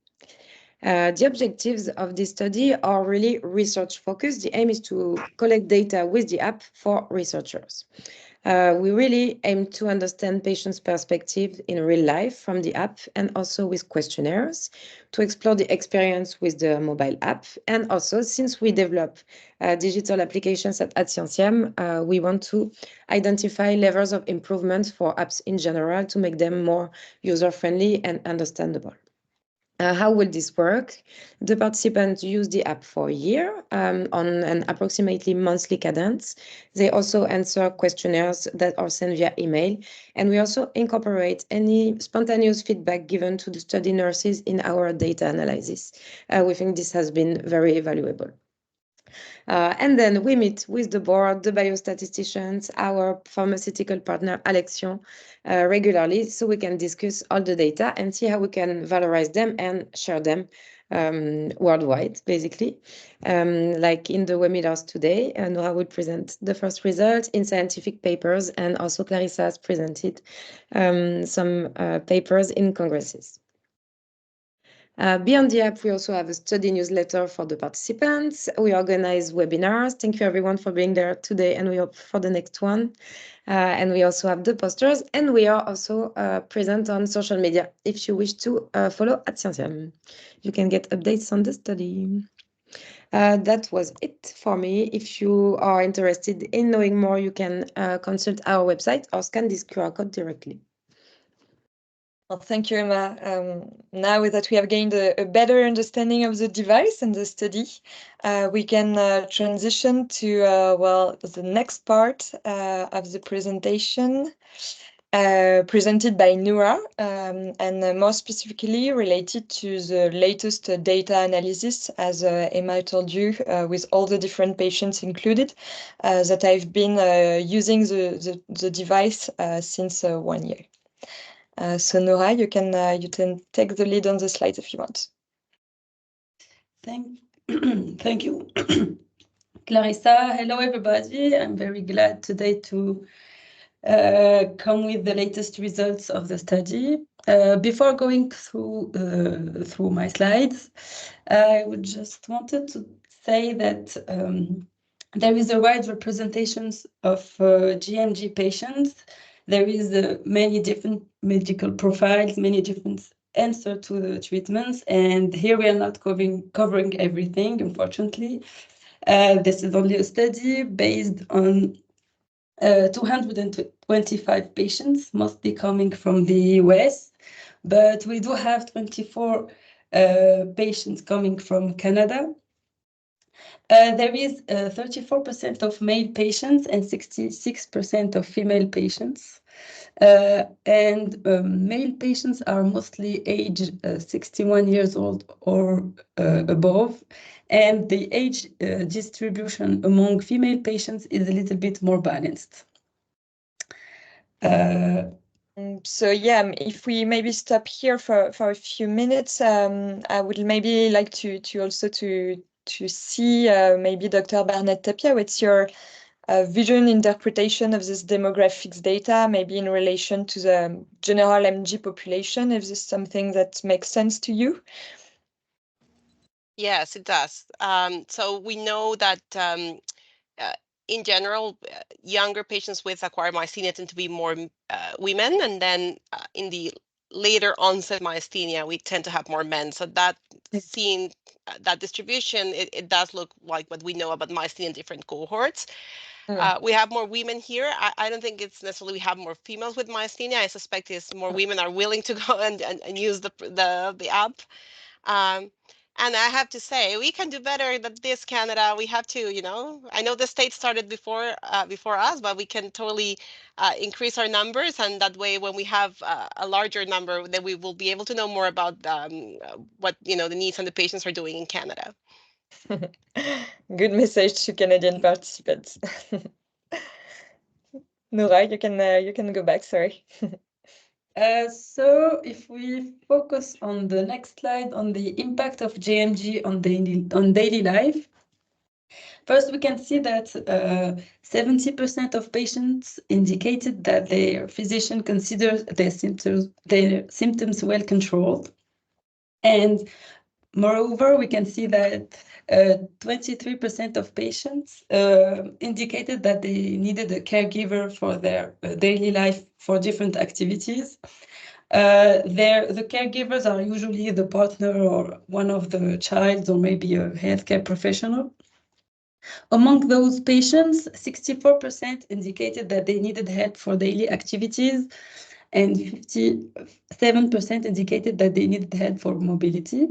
The objectives of this study are really research focused. The aim is to collect data with the app for researchers. We really aim to understand patients' perspective in real life from the app and also with questionnaires to explore the experience with the mobile app. And also, since we develop digital applications at Scientiam, we want to identify levels of improvement for apps in general to make them more user-friendly and understandable. How will this work? The participants use the app for a year on an approximately monthly cadence. They also answer questionnaires that are sent via email. And we also incorporate any spontaneous feedback given to the study nurses in our data analysis. We think this has been very valuable. And then we meet with the board, the biostatisticians, our pharmaceutical partner, Alexion, regularly so we can discuss all the data and see how we can valorize them and share them worldwide, basically. Like in the webinars today, Nora will present the first result in scientific papers, and also Clarissa has presented some papers in congresses. Beyond the app, we also have a study newsletter for the participants. We organize webinars. Thank you everyone for being there today, and we hope for the next one. And we also have the posters, and we are also present on social media if you wish to follow at Scientiam. You can get updates on the study. That was it for me. If you are interested in knowing more, you can consult our website or scan this QR code directly. Well, thank you, Emma. Now that we have gained a better understanding of the device and the study, we can transition to, well, the next part of the presentation presented by Nora, and more specifically related to the latest data analysis, as Emma told you, with all the different patients included, that I've been using the device since 1 year. So Nora, you can take the lead on the slides if you want. Thank you, Clarissa. Hello, everybody. I'm very glad today to come with the latest results of the study. Before going through my slides, I would just wanted to say that there is a wide representation of GMG patients. There is many different medical profiles, many different answers to the treatments, and here we are not covering everything, unfortunately. This is only a study based on 225 patients, mostly coming from the US, but we do have 24 patients coming from Canada. There is 34% of male patients and 66% of female patients. And male patients are mostly age 61 years old or above. And the age distribution among female patients is a little bit more balanced. So yeah, if we maybe stop here for a few minutes, I would maybe like to also see maybe Dr. Bernard Tapia, what's your vision interpretation of this demographics data, maybe in relation to the general MG population, if this is something that makes sense to you? Yes, it does. So we know that in general, younger patients with acquired myasthenia tend to be more women, and then in the later onset myasthenia, we tend to have more men. So that seeing that distribution, it does look like what we know about myasthenia in different cohorts. We have more women here. I don't think it's necessarily we have more females with myasthenia. I suspect it's more women are willing to go and use the app. And I have to say, we can do better than this, Canada. We have to, I know the state started before us, but we can totally increase our numbers. And that way, when we have a larger number, then we will be able to know more about what, the needs and the patients are doing in Canada. Good message to Canadian participants. Nora, you can go back, sorry. So if we focus on the next slide on the impact of JMG on daily life, first we can see that 70% of patients indicated that their physician considers their symptoms well controlled. And moreover, we can see that 23% of patients indicated that they needed a caregiver for their daily life for different activities. The caregivers are usually the partner or one of the child or maybe a healthcare professional. Among those patients, 64% indicated that they needed help for daily activities, and 57% indicated that they needed help for mobility.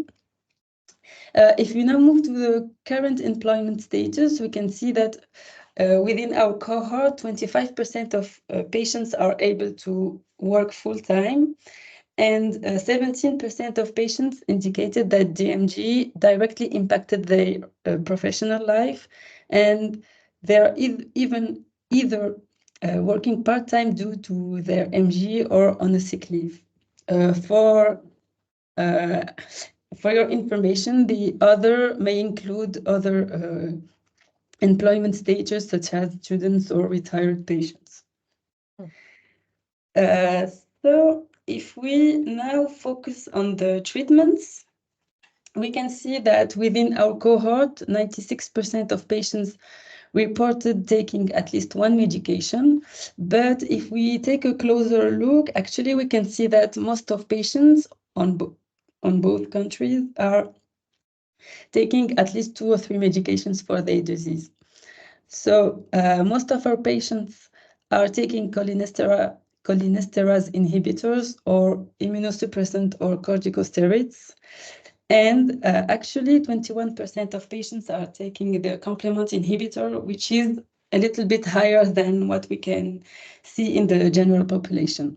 If we now move to the current employment status, we can see that within our cohort, 25% of patients are able to work full-time, and 17% of patients indicated that JMG directly impacted their professional life, and they're either working part-time due to their MG or on a sick leave. For your information, the other may include other employment stages such as students or retired patients. So if we now focus on the treatments, we can see that within our cohort, 96% of patients reported taking at least one medication. But if we take a closer look, actually we can see that most of patients on both countries are taking at least 2 or 3 medications for their disease. So most of our patients are taking cholinesterase inhibitors or immunosuppressant or corticosteroids. And actually 21% of patients are taking the complement inhibitor, which is a little bit higher than what we can see in the general population.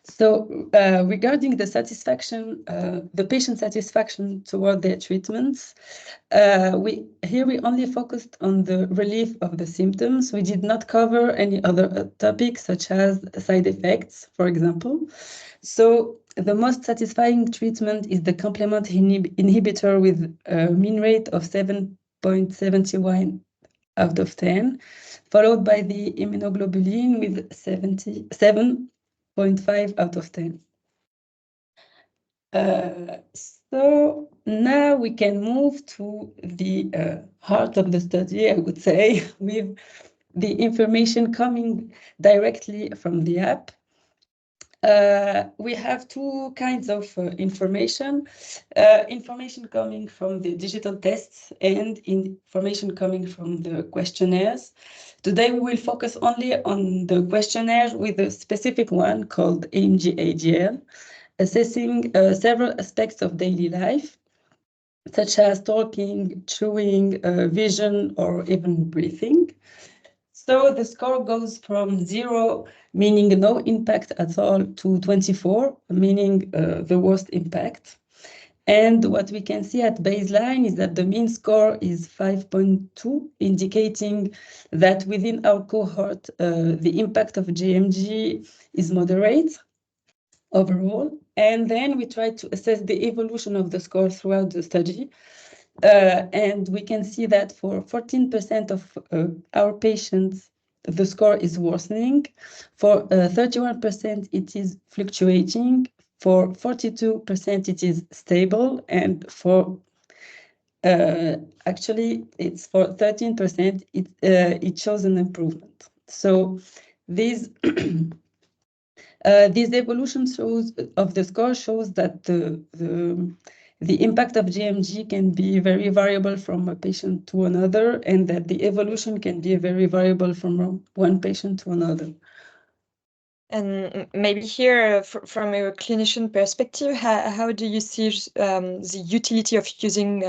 So regarding the satisfaction, the patient satisfaction toward their treatments, we only focused on the relief of the symptoms. We did not cover any other topics such as side effects, for example. So the most satisfying treatment is the complement inhibitor with a mean rate of 7.71 out of 10, followed by the immunoglobulin with 77.5 out of 10. So now we can move to the heart of the study, I would say, with the information coming directly from the app. We have 2 kinds of information. Information coming from the digital tests and information coming from the questionnaires. Today we will focus only on the questionnaire with a specific one called AMG-ADL, assessing several aspects of daily life, such as talking, chewing, vision, or even breathing. So the score goes from 0, meaning no impact at all, to 24, meaning the worst impact. And what we can see at baseline is that the mean score is 5.2, indicating that within our cohort, the impact of JMG is moderate overall. And then we try to assess the evolution of the score throughout the study. And we can see that for 14% of our patients, the score is worsening. For 31%, it is fluctuating. For 42%, it is stable. And for actually, it's for 13%, it shows an improvement. So these This evolution of the score shows that the impact of GMG can be very variable from a patient to another, and that the evolution can be very variable from one patient to another. And maybe here, from a clinician perspective, how do you see the utility of using,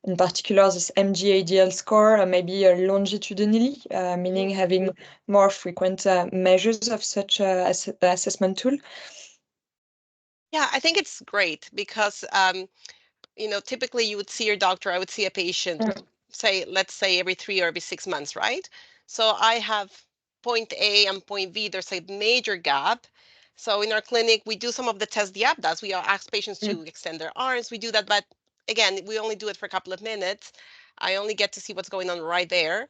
in particular, this MG-ADL score, maybe longitudinally, meaning having more frequent measures of such assessment tool? Yeah, I think it's great because, typically you would see your doctor, I would see a patient, let's say every 3 or every 6 months, right? So I have point A and point B, there's a major gap. So in our clinic, we do some of the tests the app does. We ask patients to extend their arms. We do that, but again, we only do it for a couple of minutes. I only get to see what's going on right there.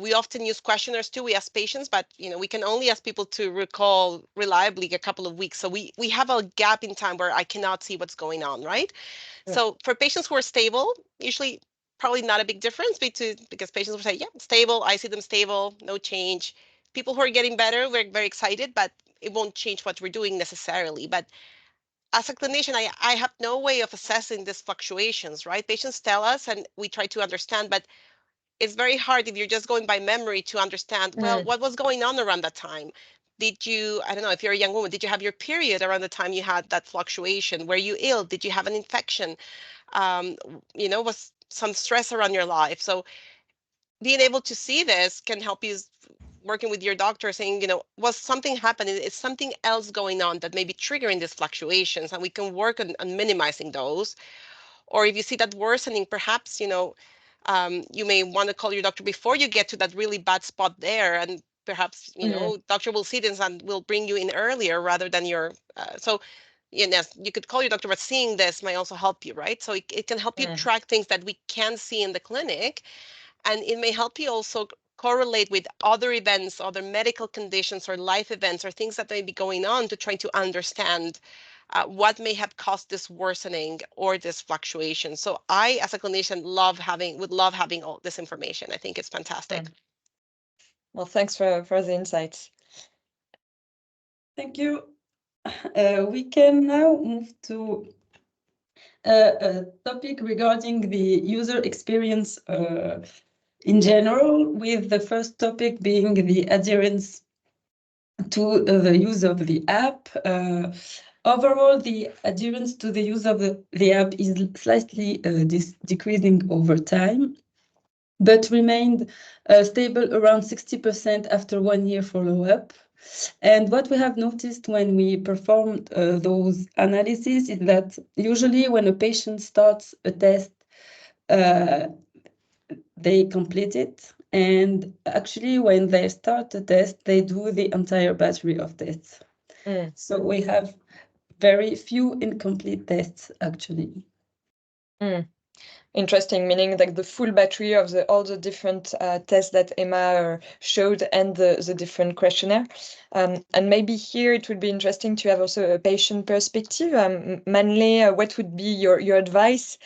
We often use questionnaires too. We ask patients, but we can only ask people to recall reliably a couple of weeks. So we have a gap in time where I cannot see what's going on, right? Yeah. So for patients who are stable, usually probably not a big difference because patients will say, yeah, stable, I see them stable, no change. People who are getting better, we're very excited, but it won't change what we're doing necessarily. But as a clinician, I have no way of assessing these fluctuations, right? Patients tell us and we try to understand, but it's very hard if you're just going by memory to understand, well, what was going on around that time? Did you, I don't know, if you're a young woman, did you have your period around the time you had that fluctuation? Were you ill? Did you have an infection? Was some stress around your life? So being able to see this can help you working with your doctor saying, was something happening? Is something else going on that may be triggering these fluctuations? And we can work on minimizing those. Or if you see that worsening, perhaps, you may want to call your doctor before you get to that really bad spot there. And perhaps, doctor will see this and will bring you in earlier rather than yes, you could call your doctor, but seeing this may also help you, right? So it can help you track things that we can see in the clinic. And it may help you also correlate with other events, other medical conditions or life events or things that may be going on to try to understand what may have caused this worsening or this fluctuation. So I, as a clinician, would love having all this information. I think it's fantastic. Well, thanks for the insights. Thank you. We can now move to a topic regarding the user experience in general, with the first topic being the adherence to the use of the app. Overall, the adherence to the use of the app is slightly decreasing over time, but remained stable around 60% after 1 year follow-up. And what we have noticed when we performed those analyses is that usually when a patient starts a test, they complete it. And actually, when they start the test, they do the entire battery of tests. So we have very few incomplete tests, actually. Interesting, meaning like the full battery of all the different tests that Emma showed and the different questionnaire. And maybe here it would be interesting to have also a patient perspective. Manley, what would be your advice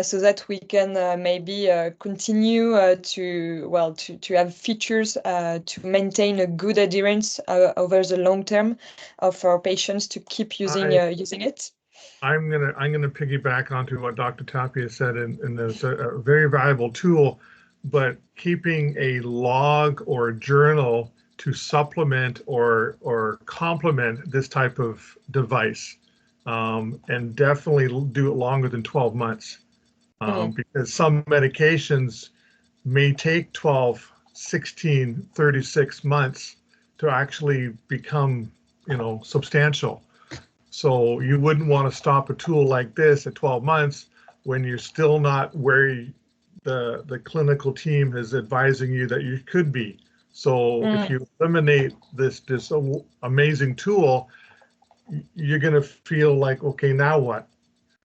so that we can maybe continue to have features to maintain a good adherence over the long term of our patients to keep using it? I'm gonna piggyback onto what Dr. Tapia said, and it's a very valuable tool, but keeping a log or a journal to supplement or complement this type of device, and definitely do it longer than 12 months, because some medications may take 12, 16, 36 months to actually become, substantial. So you wouldn't want to stop a tool like this at 12 months when you're still not where the clinical team is advising you that you could be. So if you eliminate this amazing tool, you're going to feel like, okay, now what?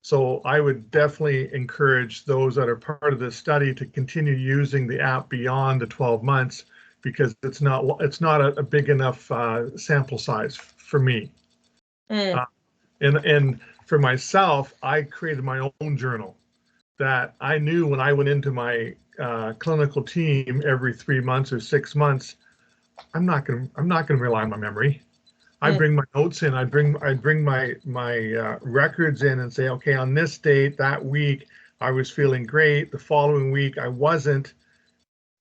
So I would definitely encourage those that are part of this study to continue using the app beyond the 12 months, because it's not a big enough sample size for me. And for myself, I created my own journal that I knew when I went into my clinical team every 3 months or 6 months, I'm not going to rely on my memory. I bring my notes in. I'd bring my records in and say, okay, on this date that week I was feeling great. The following week I wasn't,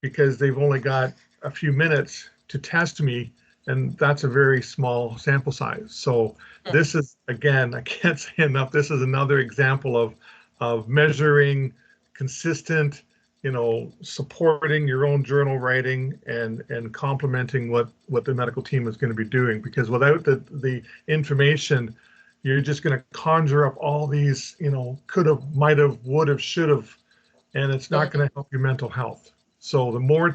because they've only got a few minutes to test me, and that's a very small sample size. So this is, again, I can't say enough. This is another example of measuring consistent, supporting your own journal writing and complementing what the medical team is going to be doing. Because without the information, you're just going to conjure up all these, could have, might have, would have, should have, and it's not going to help your mental health. So the more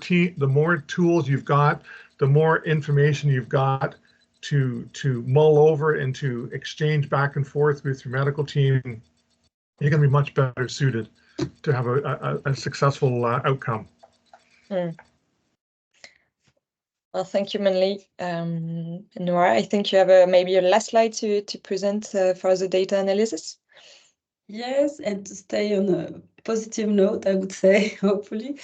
tools you've got, the more information you've got to mull over and to exchange back and forth with your medical team, you're going to be much better suited to have a successful outcome. Well, thank you, Manly. Nora, I think you have maybe a last slide to present for the data analysis. Yes, and to stay on a positive note, I would say, hopefully.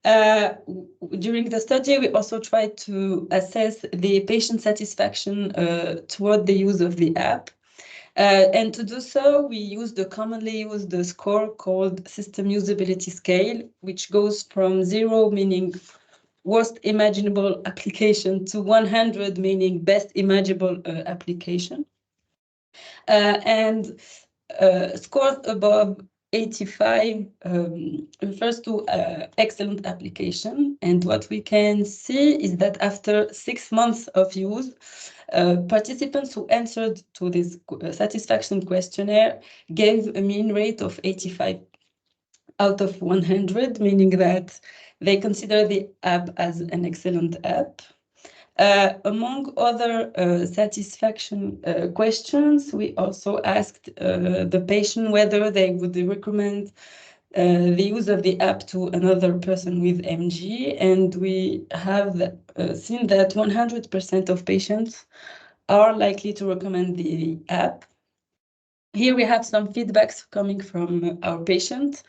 During the study, we also tried to assess the patient satisfaction toward the use of the app. And to do so, we used the commonly used score called System Usability Scale, which goes from 0, meaning worst imaginable application, to 100, meaning best imaginable application. And scores above 85 refers to excellent application. And what we can see is that after 6 months of use, participants who answered to this satisfaction questionnaire gave a mean rate of 85 out of 100, meaning that they consider the app as an excellent app. Among other satisfaction questions, we also asked the patient whether they would recommend the use of the app to another person with MG, and we have seen that 100% of patients are likely to recommend the app. Here we have some feedbacks coming from our patients.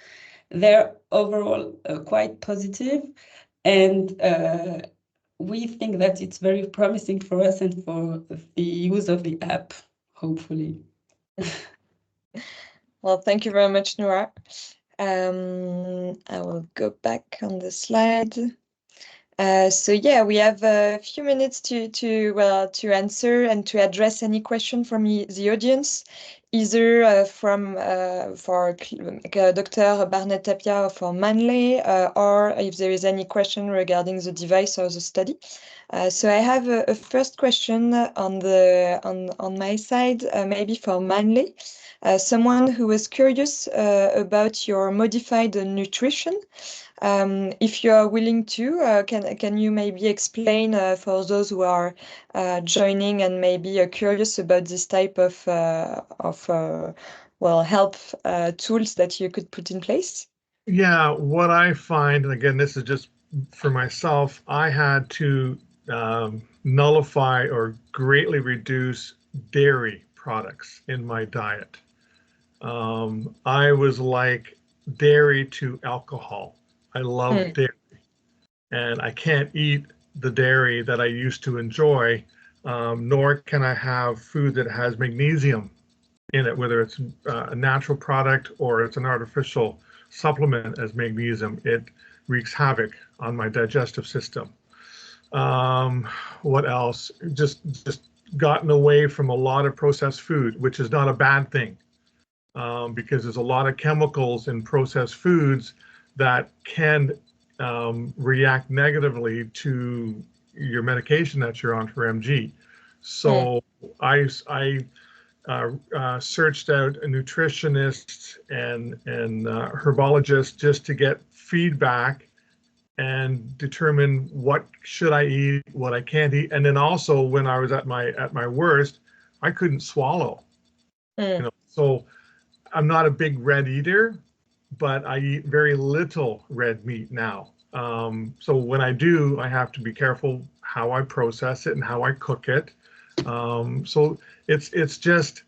They're overall quite positive, and we think that it's very promising for us and for the use of the app, hopefully. Well, thank you very much, Nora. I will go back on the slide. So yeah, we have a few minutes to answer and to address any question from the audience, either for Dr. Barnett Tapia or for Manley, or if there is any question regarding the device or the study. So I have a first question on my side, maybe for Manley. Someone who was curious about your modified nutrition. If you are willing to, can you maybe explain for those who are joining and maybe curious about this type of health tools that you could put in place? Yeah, what I find, and again, this is just for myself, I had to nullify or greatly reduce dairy products in my diet. I was like dairy to alcohol. I love dairy, and I can't eat the dairy that I used to enjoy, nor can I have food that has magnesium in it, whether it's a natural product or it's an artificial supplement as magnesium. It wreaks havoc on my digestive system. What else? Just gotten away from a lot of processed food, which is not a bad thing, because there's a lot of chemicals in processed foods that can react negatively to your medication that you're on for MG. So I searched out a nutritionist and herbologist just to get feedback and determine what should I eat, what I can't eat. And then also when I was at my worst, I couldn't swallow. So I'm not a big red eater, but I eat very little red meat now. So when I do, I have to be careful how I process it and how I cook it. So it's just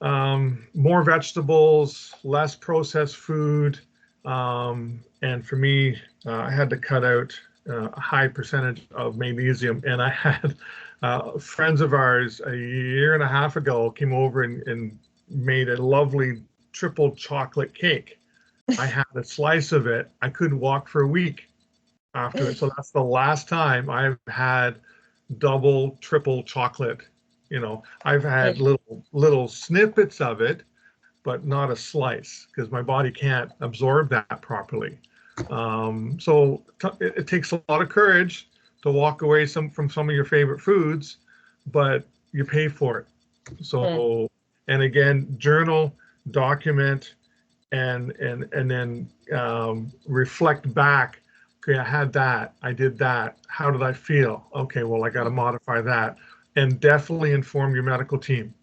more vegetables, less processed food. And for me, I had to cut out a high percentage of magnesium. And I had friends of ours a year and a half ago came over and made a lovely triple chocolate cake. I had a slice of it. I couldn't walk for a week after it. So that's the last time I've had double, triple chocolate. You know, I've had little snippets of it, but not a slice because my body can't absorb that properly. So it takes a lot of courage to walk away from some of your favorite foods, but you pay for it. So, and again, journal, document, and then reflect back. Okay, I had that, I did that. How did I feel? Okay, well, I got to modify that, and definitely inform your medical team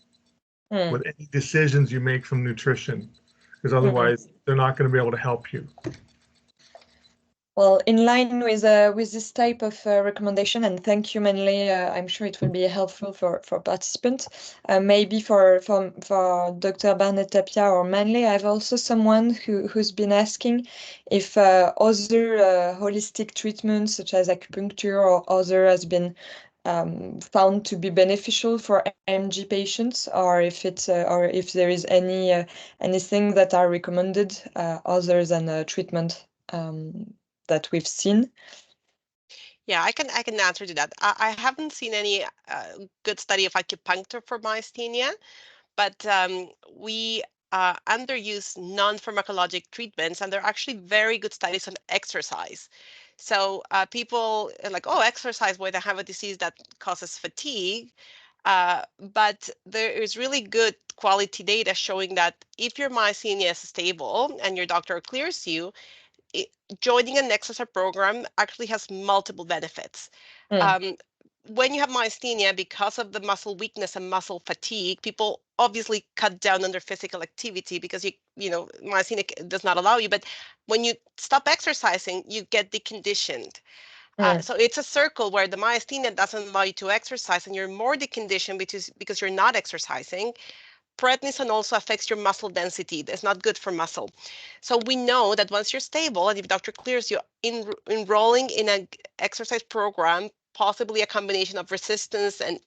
with any decisions you make from nutrition, because otherwise they're not going to be able to help you. Well, in line with this type of recommendation, and thank you, Manley. I'm sure it will be helpful for participants. Maybe for Dr. Barnett Tapia or Manley, I have also someone who's been asking if other holistic treatments such as acupuncture or other has been found to be beneficial for MG patients, or if it's or if there is anything that are recommended other than treatment that we've seen. Yeah, I can answer to that. I haven't seen any good study of acupuncture for myasthenia, but we underuse non-pharmacologic treatments, and there are actually very good studies on exercise. So people are like, oh, exercise, boy, they have a disease that causes fatigue. But there is really good quality data showing that if your myasthenia is stable and your doctor clears you, joining an exercise program actually has multiple benefits. When you have myasthenia, because of the muscle weakness and muscle fatigue, people obviously cut down on their physical activity because you know myasthenia does not allow you. But when you stop exercising, you get deconditioned. So it's a circle where the myasthenia doesn't allow you to exercise, and you're more deconditioned because you're not exercising. Prednisone also affects your muscle density. That's not good for muscle. So we know that once you're stable and if doctor clears you, enrolling in an exercise program, possibly a combination of resistance and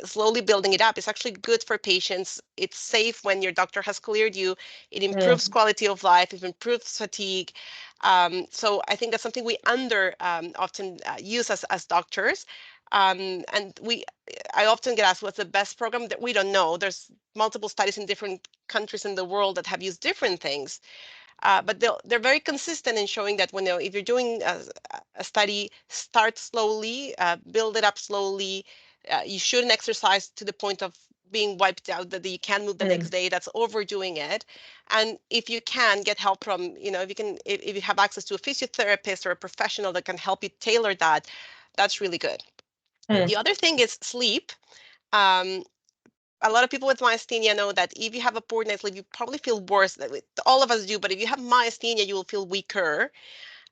slowly building it up, is actually good for patients. It's safe when your doctor has cleared you. It improves quality of life. It improves fatigue. So I think that's something we often use as doctors. And I often get asked what's the best program. That we don't know. There's multiple studies in different countries in the world that have used different things, but they're very consistent in showing that if you're doing a study, start slowly, build it up slowly. You shouldn't exercise to the point of being wiped out that you can't move the next day. That's overdoing it. And if you can get help from, if you have access to a physiotherapist or a professional that can help you tailor that, that's really good. The other thing is sleep. A lot of people with myasthenia know that if you have a poor night's sleep, you probably feel worse. All of us do, but if you have myasthenia, you will feel weaker.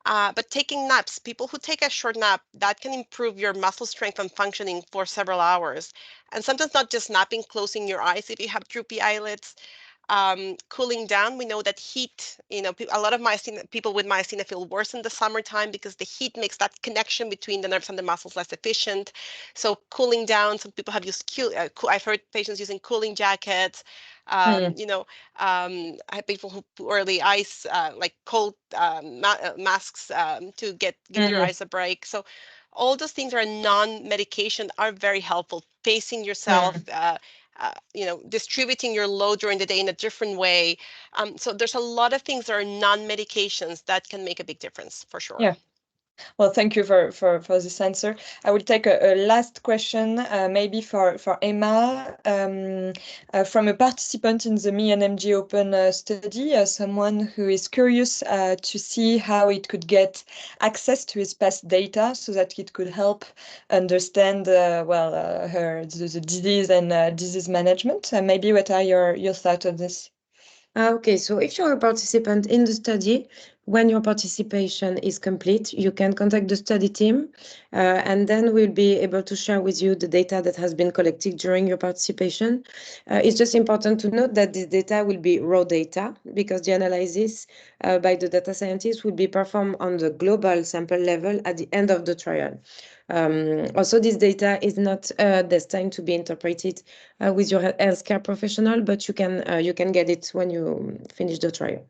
But taking naps, people who take a short nap, that can improve your muscle strength and functioning for several hours. And sometimes not just napping, closing your eyes if you have droopy eyelids. Cooling down, we know that heat, a lot of people with myasthenia feel worse in the summertime because the heat makes that connection between the nerves and the muscles less efficient. So cooling down, some people have used, I've heard patients using cooling jackets. I have people who wear the ice, like cold masks to give your eyes a break. So all those things are non-medication, are very helpful. Pacing yourself, distributing your load during the day in a different way. So there's a lot of things that are non-medications that can make a big difference, for sure. Yeah. Well, thank you for this answer. I will take a last question, maybe for Emma, from a participant in the ME&MG Open study, someone who is curious to see how it could get access to his past data so that it could help understand, the disease and disease management. Maybe what are your thoughts on this? Okay, so if you're a participant in the study, When your participation is complete, you can contact the study team, and then we'll be able to share with you the data that has been collected during your participation. It's just important to note that this data will be raw data, because the analysis by the data scientists will be performed on the global sample level at the end of the trial. Also, this data is not destined to be interpreted with your healthcare professional, but you can get it when you finish the trial.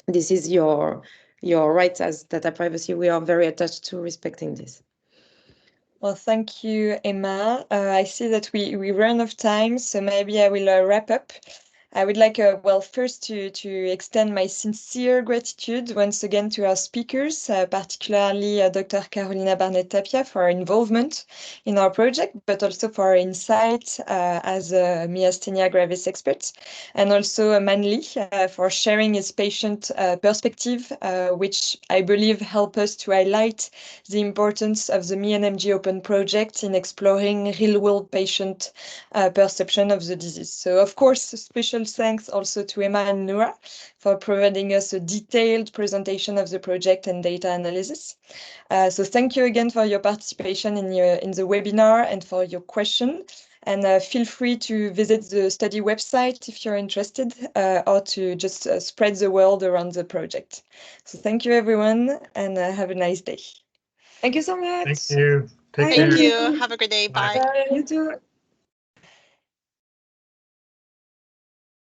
This is your rights as data privacy. We are very attached to respecting this. Well, thank you, Emma. I see that we run out of time, so maybe I will wrap up. I would like, first to extend my sincere gratitude once again to our speakers, particularly Dr. Carolina Barnett-Tapia for her involvement in our project, but also for her insight as a myasthenia gravis expert, and also Manly for sharing his patient perspective, which I believe help us to highlight the importance of the ME&MG Open project in exploring real-world patient perception of the disease. So, of course, special thanks also to Emma and Noura for providing us a detailed presentation of the project and data analysis. So thank you again for your participation in the webinar and for your question. And feel free to visit the study website if you're interested, or to just spread the word around the project. So thank you, everyone, and have a nice day. Thank you so much. Thank you. Take Thank care. you. Have a good day. Bye. Bye. You too.